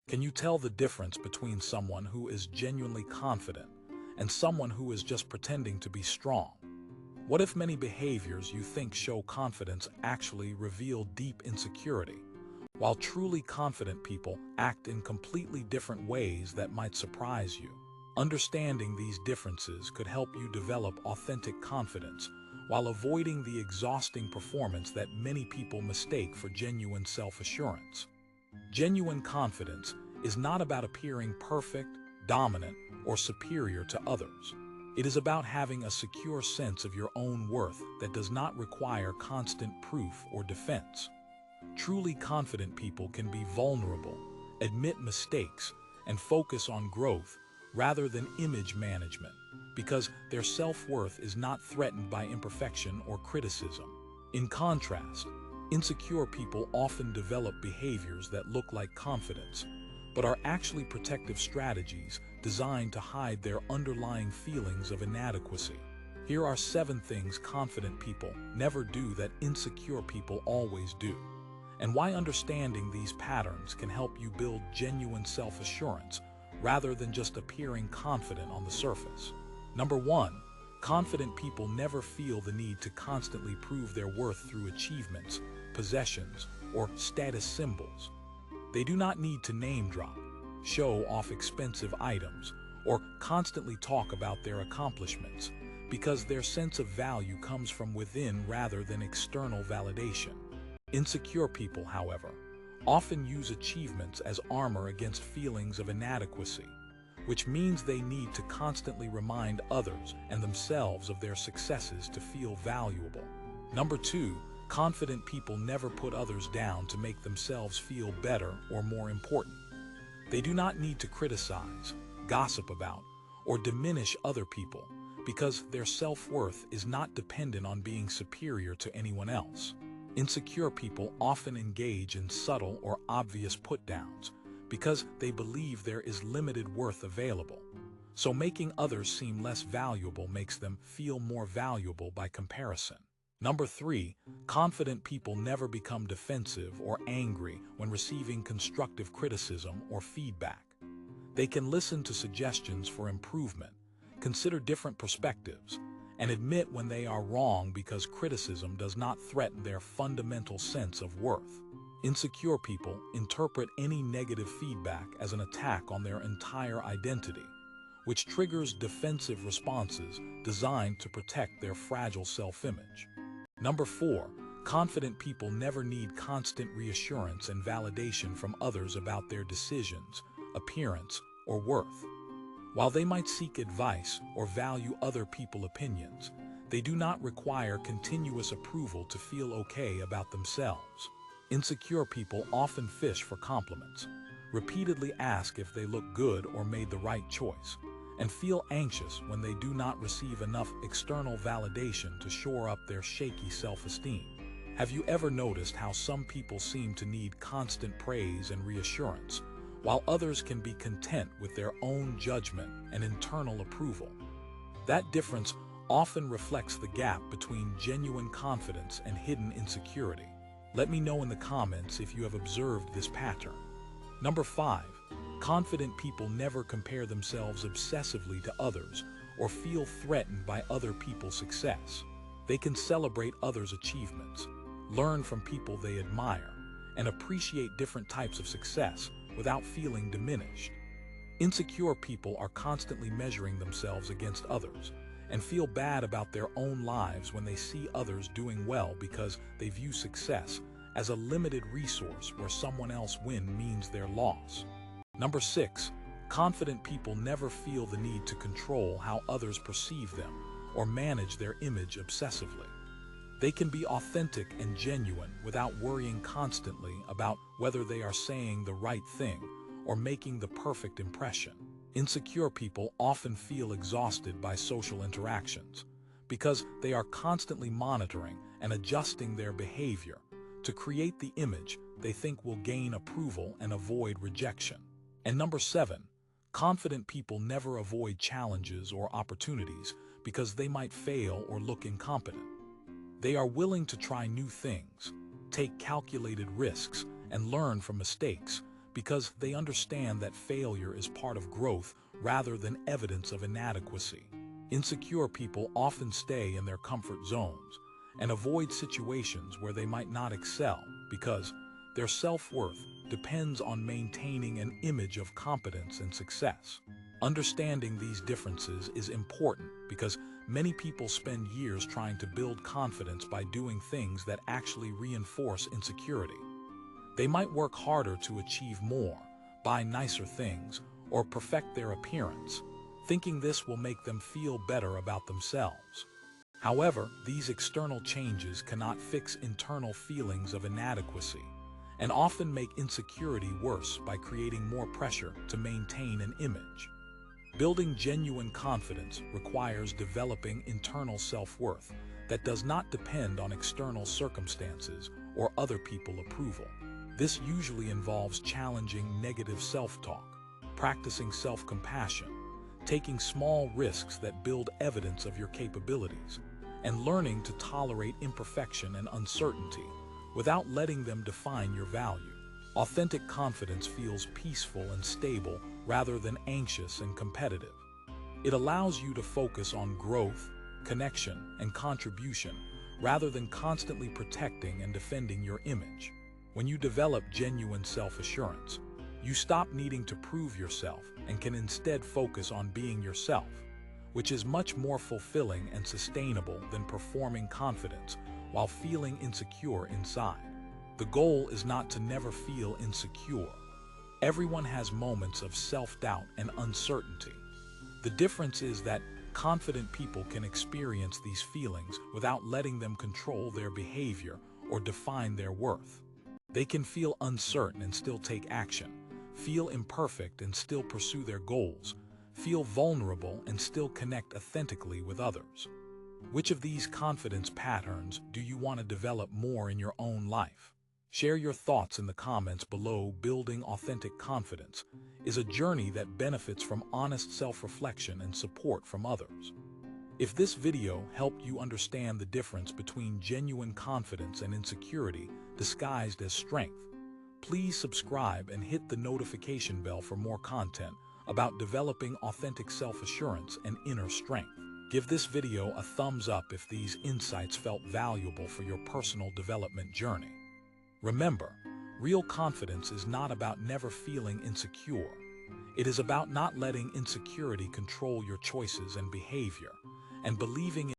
Can you tell the difference between someone who is genuinely confident and someone who is just pretending to be strong? What if many behaviors you think show confidence actually reveal deep insecurity, while truly confident people act in completely different ways that might surprise you? Understanding these differences could help you develop authentic confidence while avoiding the exhausting performance that many people mistake for genuine self-assurance. Genuine confidence is not about appearing perfect, dominant, or superior to others. It is about having a secure sense of your own worth that does not require constant proof or defense. Truly confident people can be vulnerable, admit mistakes, and focus on growth rather than image management, because their self-worth is not threatened by imperfection or criticism. In contrast, insecure people often develop behaviors that look like confidence, but are actually protective strategies designed to hide their underlying feelings of inadequacy. Here are 7 things confident people never do that insecure people always do, and why understanding these patterns can help you build genuine self-assurance rather than just appearing confident on the surface. Number 1, confident people never feel the need to constantly prove their worth through achievements, possessions, or status symbols. They do not need to name drop, show off expensive items, or constantly talk about their accomplishments, because their sense of value comes from within rather than external validation. Insecure people, however, often use achievements as armor against feelings of inadequacy, which means they need to constantly remind others and themselves of their successes to feel valuable. Number 2, confident people never put others down to make themselves feel better or more important. They do not need to criticize, gossip about, or diminish other people, because their self-worth is not dependent on being superior to anyone else. Insecure people often engage in subtle or obvious put-downs because they believe there is limited worth available. So making others seem less valuable makes them feel more valuable by comparison. Number 3, confident people never become defensive or angry when receiving constructive criticism or feedback. They can listen to suggestions for improvement, consider different perspectives, and admit when they are wrong because criticism does not threaten their fundamental sense of worth. Insecure people interpret any negative feedback as an attack on their entire identity, which triggers defensive responses designed to protect their fragile self-image. Number 4, confident people never need constant reassurance and validation from others about their decisions, appearance, or worth. While they might seek advice or value other people's opinions, they do not require continuous approval to feel okay about themselves. Insecure people often fish for compliments, repeatedly ask if they look good or made the right choice, and feel anxious when they do not receive enough external validation to shore up their shaky self-esteem. Have you ever noticed how some people seem to need constant praise and reassurance, while others can be content with their own judgment and internal approval? That difference often reflects the gap between genuine confidence and hidden insecurity. Let me know in the comments if you have observed this pattern. Number 5, confident people never compare themselves obsessively to others or feel threatened by other people's success. They can celebrate others' achievements, learn from people they admire, and appreciate different types of success without feeling diminished. Insecure people are constantly measuring themselves against others and feel bad about their own lives when they see others doing well because they view success as a limited resource where someone else's win means their loss. Number 6, confident people never feel the need to control how others perceive them or manage their image obsessively. They can be authentic and genuine without worrying constantly about whether they are saying the right thing or making the perfect impression. Insecure people often feel exhausted by social interactions because they are constantly monitoring and adjusting their behavior to create the image they think will gain approval and avoid rejection. And number 7, confident people never avoid challenges or opportunities because they might fail or look incompetent. They are willing to try new things, take calculated risks, and learn from mistakes because they understand that failure is part of growth rather than evidence of inadequacy. Insecure people often stay in their comfort zones and avoid situations where they might not excel because their self-worth depends on maintaining an image of competence and success. Understanding these differences is important because many people spend years trying to build confidence by doing things that actually reinforce insecurity. They might work harder to achieve more, buy nicer things, or perfect their appearance, thinking this will make them feel better about themselves. However, these external changes cannot fix internal feelings of inadequacy and often make insecurity worse by creating more pressure to maintain an image. Building genuine confidence requires developing internal self-worth that does not depend on external circumstances or other people's approval. This usually involves challenging negative self-talk, practicing self-compassion, taking small risks that build evidence of your capabilities, and learning to tolerate imperfection and uncertainty without letting them define your value. Authentic confidence feels peaceful and stable rather than anxious and competitive. It allows you to focus on growth, connection, and contribution rather than constantly protecting and defending your image. When you develop genuine self-assurance, you stop needing to prove yourself and can instead focus on being yourself, which is much more fulfilling and sustainable than performing confidence while feeling insecure inside. The goal is not to never feel insecure. Everyone has moments of self-doubt and uncertainty. The difference is that confident people can experience these feelings without letting them control their behavior or define their worth. They can feel uncertain and still take action, feel imperfect and still pursue their goals, feel vulnerable and still connect authentically with others. Which of these confidence patterns do you want to develop more in your own life? Share your thoughts in the comments below. Building authentic confidence is a journey that benefits from honest self-reflection and support from others. If this video helped you understand the difference between genuine confidence and insecurity disguised as strength, please subscribe and hit the notification bell for more content about developing authentic self-assurance and inner strength. Give this video a thumbs up if these insights felt valuable for your personal development journey. Remember, real confidence is not about never feeling insecure. It is about not letting insecurity control your choices and behavior, and believing in